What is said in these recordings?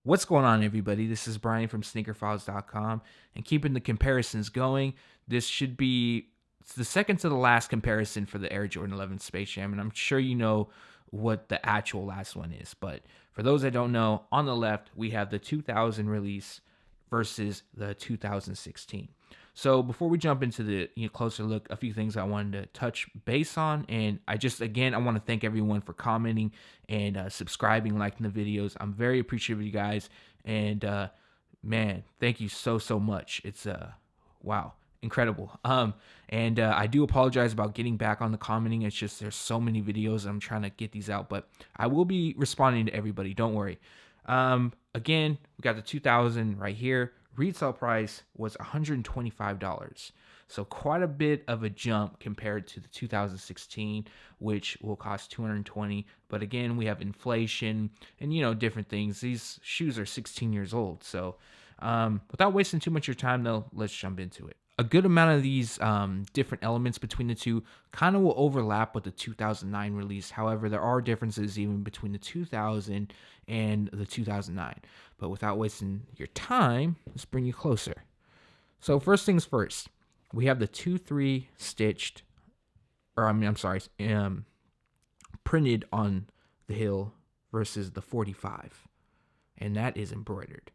What's going on, everybody? This is Brian from SneakerFiles.com, and keeping the comparisons going. This should be it's the second to the last comparison for the Air Jordan 11 Space Jam, and I'm sure you know what the actual last one is. But for those that don't know, on the left we have the 2000 release versus the 2016. So before we jump into the closer look, a few things I wanted to touch base on, and I want to thank everyone for commenting and subscribing, liking the videos. I'm very appreciative of you guys, and man, thank you so much. It's wow, incredible. And I do apologize about getting back on the commenting. It's just there's so many videos. I'm trying to get these out, but I will be responding to everybody. Don't worry. Again, we got the 2000 right here. Retail price was $125. So quite a bit of a jump compared to the 2016, which will cost $220. But again, we have inflation and different things. These shoes are 16 years old. So without wasting too much of your time, though, let's jump into it. A good amount of these different elements between the two kind of will overlap with the 2009 release. However, there are differences even between the 2000 and the 2009. But without wasting your time, let's bring you closer. So first things first, we have the 2-3 stitched, I'm sorry, printed on the heel versus the 45, and that is embroidered.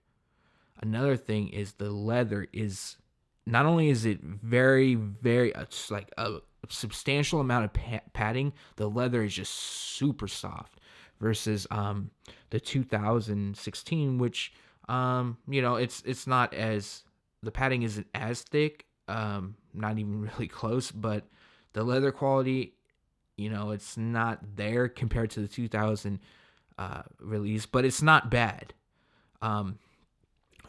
Another thing is the leather is not only is it very it's like a substantial amount of padding, the leather is just super soft versus the 2016, which it's not as, the padding isn't as thick, not even really close, but the leather quality, it's not there compared to the 2000 release, but it's not bad.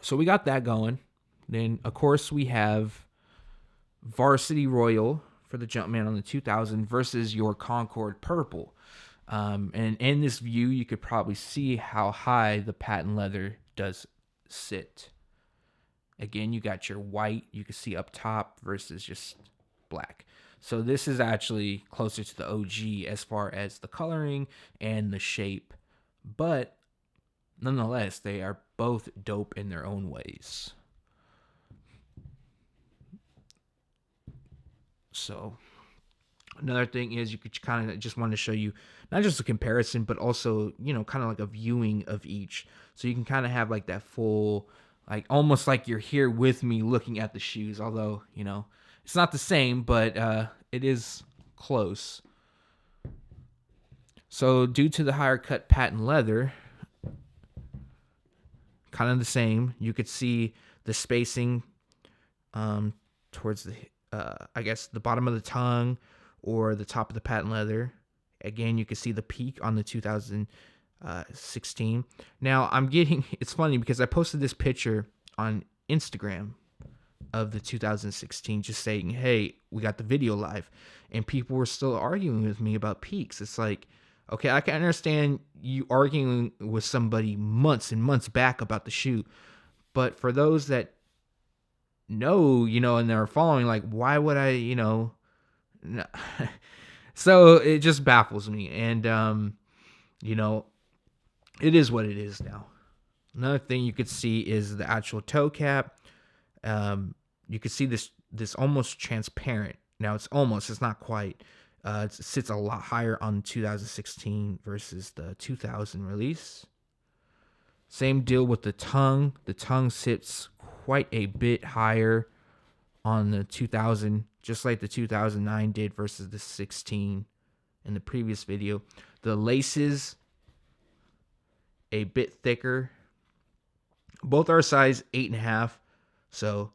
So we got that going. Then, of course, we have Varsity Royal for the Jumpman on the 2000 versus your Concord Purple. And in this view, you could probably see how high the patent leather does sit. Again, you got your white, you can see up top versus just black. So this is actually closer to the OG as far as the coloring and the shape. But nonetheless, they are both dope in their own ways. So another thing is you could kind of just want to show you not just a comparison, but also, kind of like a viewing of each. So you can kind of have like that full, like almost like you're here with me looking at the shoes. Although, it's not the same, but it is close. So due to the higher cut patent leather, kind of the same, you could see the spacing towards the I guess the bottom of the tongue or the top of the patent leather. Again, you can see the peak on the 2016. Now it's funny because I posted this picture on Instagram of the 2016 just saying, hey, we got the video live, and people were still arguing with me about peaks. It's like, okay, I can understand you arguing with somebody months and months back about the shoe, but for those that know, and they're following, like, why would I, no. So it just baffles me. And, it is what it is now. Another thing you could see is the actual toe cap. You could see this almost transparent. Now it's not quite. It sits a lot higher on 2016 versus the 2000 release. Same deal with the tongue. The tongue sits quite a bit higher on the 2000, just like the 2009 did versus the 16 in the previous video. The laces, a bit thicker. Both are size 8.5, so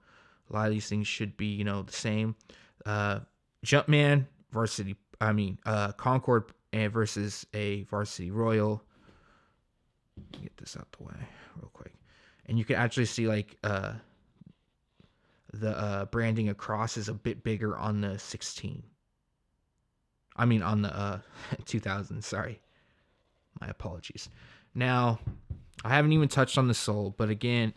a lot of these things should be, the same. Jumpman Concord versus a Varsity Royal. Get this out the way real quick. And you can actually see like the branding across is a bit bigger on the 16. On the 2000, sorry. My apologies. Now, I haven't even touched on the sole, but again,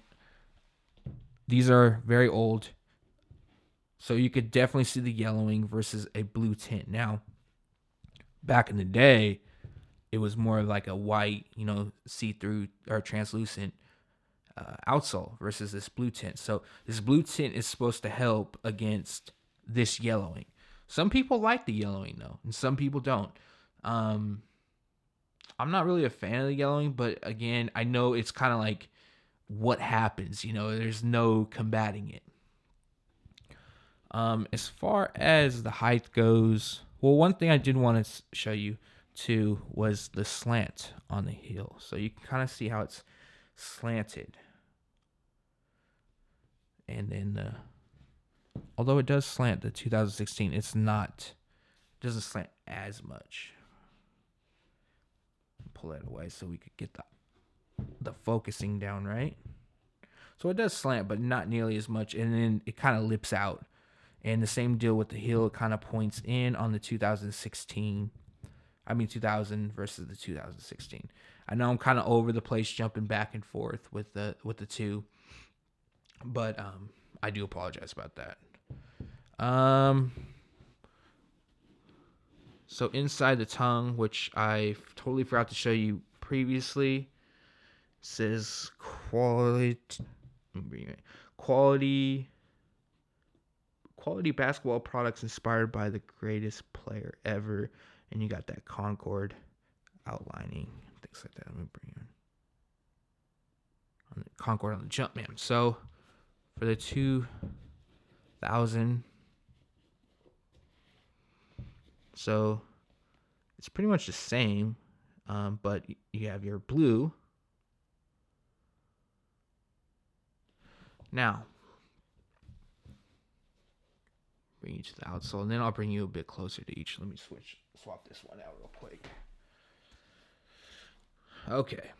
these are very old. So you could definitely see the yellowing versus a blue tint. Now, back in the day, it was more like a white, see-through or translucent outsole versus this blue tint. So this blue tint is supposed to help against this yellowing. Some people like the yellowing though, and some people don't. I'm not really a fan of the yellowing, but again, I know it's kind of like what happens. There's no combating it. As far as the height goes, well, one thing I did want to show you too was the slant on the heel. So you can kind of see how it's slanted. And then although it does slant, the 2016, it doesn't slant as much. Pull that away so we could get the focusing down right. So it does slant, but not nearly as much, and then it kind of lips out. And the same deal with the heel, it kind of points in on the 2000 versus the 2016. I know I'm kind of over the place, jumping back and forth with the two, but I do apologize about that. So inside the tongue, which I totally forgot to show you previously, says quality basketball products inspired by the greatest player ever. And you got that Concord outlining, things like that. Let me bring in on the Concord on the Jumpman. So for the 2000, so it's pretty much the same, but you have your blue. Now, bring you to the outsole, and then I'll bring you a bit closer to each. Let me swap this one out real quick. Okay.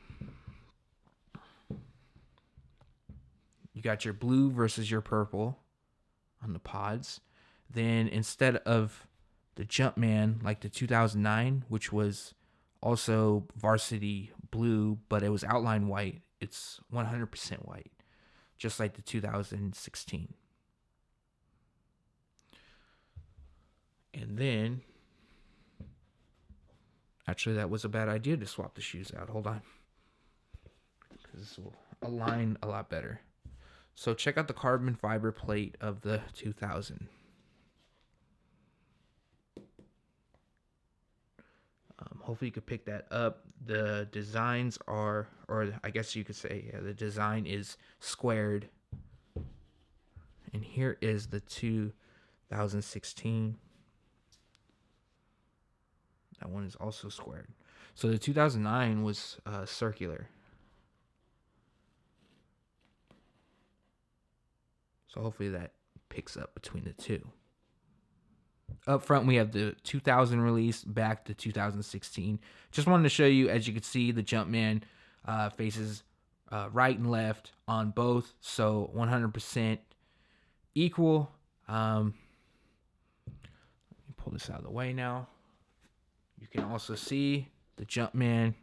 You got your blue versus your purple on the pods. Then instead of the Jumpman, like the 2009, which was also varsity blue, but it was outline white, it's 100% white, just like the 2016. And then, actually, that was a bad idea to swap the shoes out. Hold on, because this will align a lot better. So check out the carbon fiber plate of the 2000. Hopefully you could pick that up. The designs are, or I guess you could say, the design is squared. And here is the 2016. That one is also squared. So the 2009 was circular. So hopefully that picks up between the two. Up front, we have the 2000 release, back to 2016. Just wanted to show you, as you can see, the Jumpman faces right and left on both. So 100% equal. Let me pull this out of the way now. You can also see the Jumpman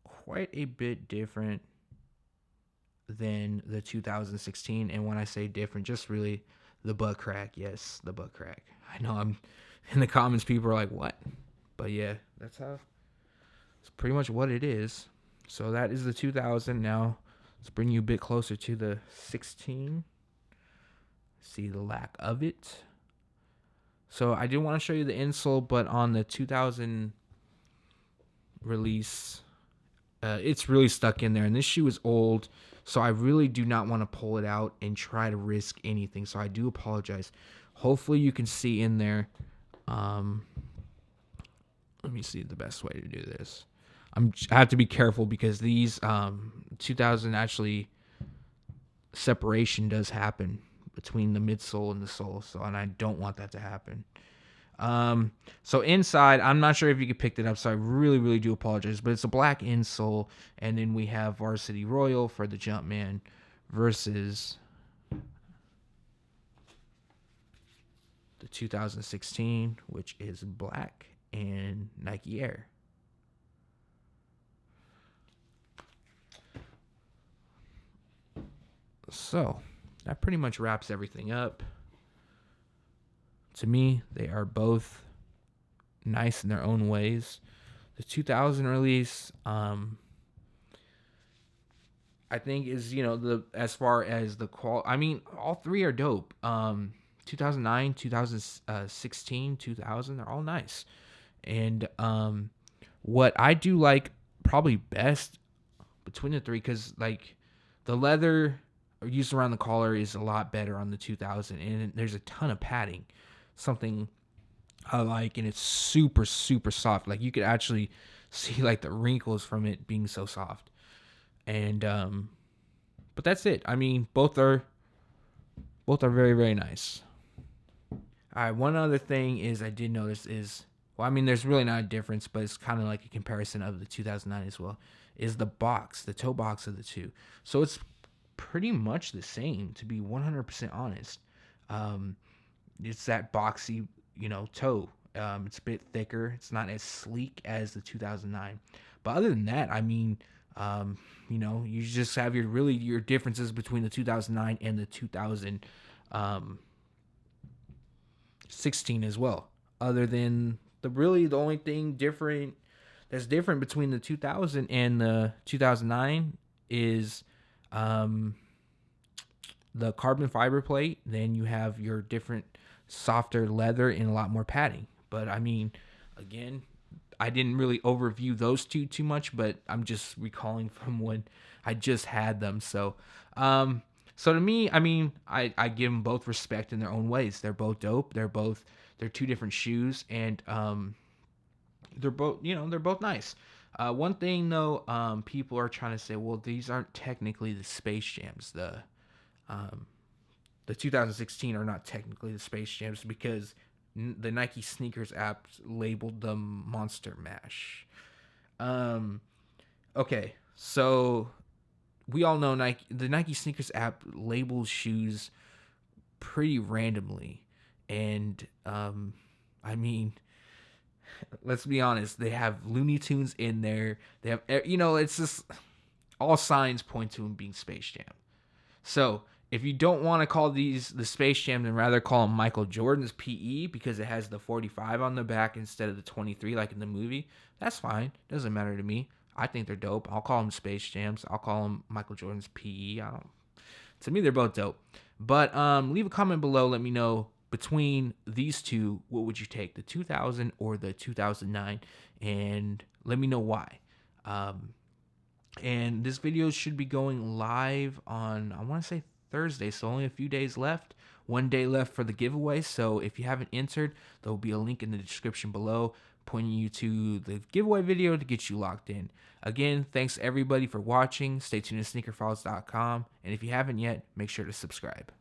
quite a bit different than the 2016. And when I say different, just really the butt crack. Yes, the butt crack. I know I'm in the comments, people are like, what? But yeah, it's pretty much what it is. So that is the 2000. Now let's bring you a bit closer to the 16. See the lack of it. So I did want to show you the insole, but on the 2000 release, it's really stuck in there. And this shoe is old, so I really do not want to pull it out and try to risk anything. So I do apologize. Hopefully you can see in there. Let me see the best way to do this. I have to be careful because these 2000 actually separation does happen between the midsole and the sole, and I don't want that to happen. So inside, I'm not sure if you could pick it up, so I really, really do apologize, but it's a black insole, and then we have Varsity Royal for the Jumpman versus the 2016, which is black and Nike Air. So that pretty much wraps everything up. To me, they are both nice in their own ways. The 2000 release, I think is, the as far as the qual. I mean, all three are dope. 2009, 2016, 2000, they're all nice. And what I do like probably best between the three, because like the leather used around the collar is a lot better on the 2000, and there's a ton of padding, something I like, and it's super super soft. Like you could actually see like the wrinkles from it being so soft. And but that's it. I mean, both are very very nice. All right, one other thing is I did notice is, well, I mean, there's really not a difference, but it's kind of like a comparison of the 2009 as well. Is the box, the toe box of the two. So it's pretty much the same, to be 100% honest. Um, it's that boxy, toe. It's a bit thicker. It's not as sleek as the 2009. But other than that, I mean, you just have your differences between the 2009 and the 2000. 16 as well. Other than the only thing different between the 2000 and the 2009 is the carbon fiber plate. Then you have your different softer leather and a lot more padding. But I mean, again, I didn't really overview those two too much, but I'm just recalling from when I just had them. So to me, I mean, I give them both respect in their own ways. They're both dope. They're two different shoes, and they're both nice. One thing though, people are trying to say, well, these aren't technically the Space Jams. Um, the 2016 are not technically the Space Jams because the Nike sneakers app labeled them Monster Mash. Okay, so we all know the Nike sneakers app labels shoes pretty randomly, and I mean, let's be honest, they have Looney Tunes in there. They have, it's just all signs point to them being Space Jam. So if you don't want to call these the Space Jam, then rather call them Michael Jordan's PE because it has the 45 on the back instead of the 23 like in the movie, that's fine. Doesn't matter to me. I think they're dope. I'll call them Space Jams. I'll call them Michael Jordan's PE. To me, they're both dope. But leave a comment below. Let me know, between these two, what would you take, the 2000 or the 2009? And let me know why. And this video should be going live on, I want to say Thursday, so only a few days left. 1 day left for the giveaway. So if you haven't entered, there will be a link in the description below pointing you to the giveaway video to get you locked in. Again, thanks everybody for watching. Stay tuned to SneakerFiles.com. And if you haven't yet, make sure to subscribe.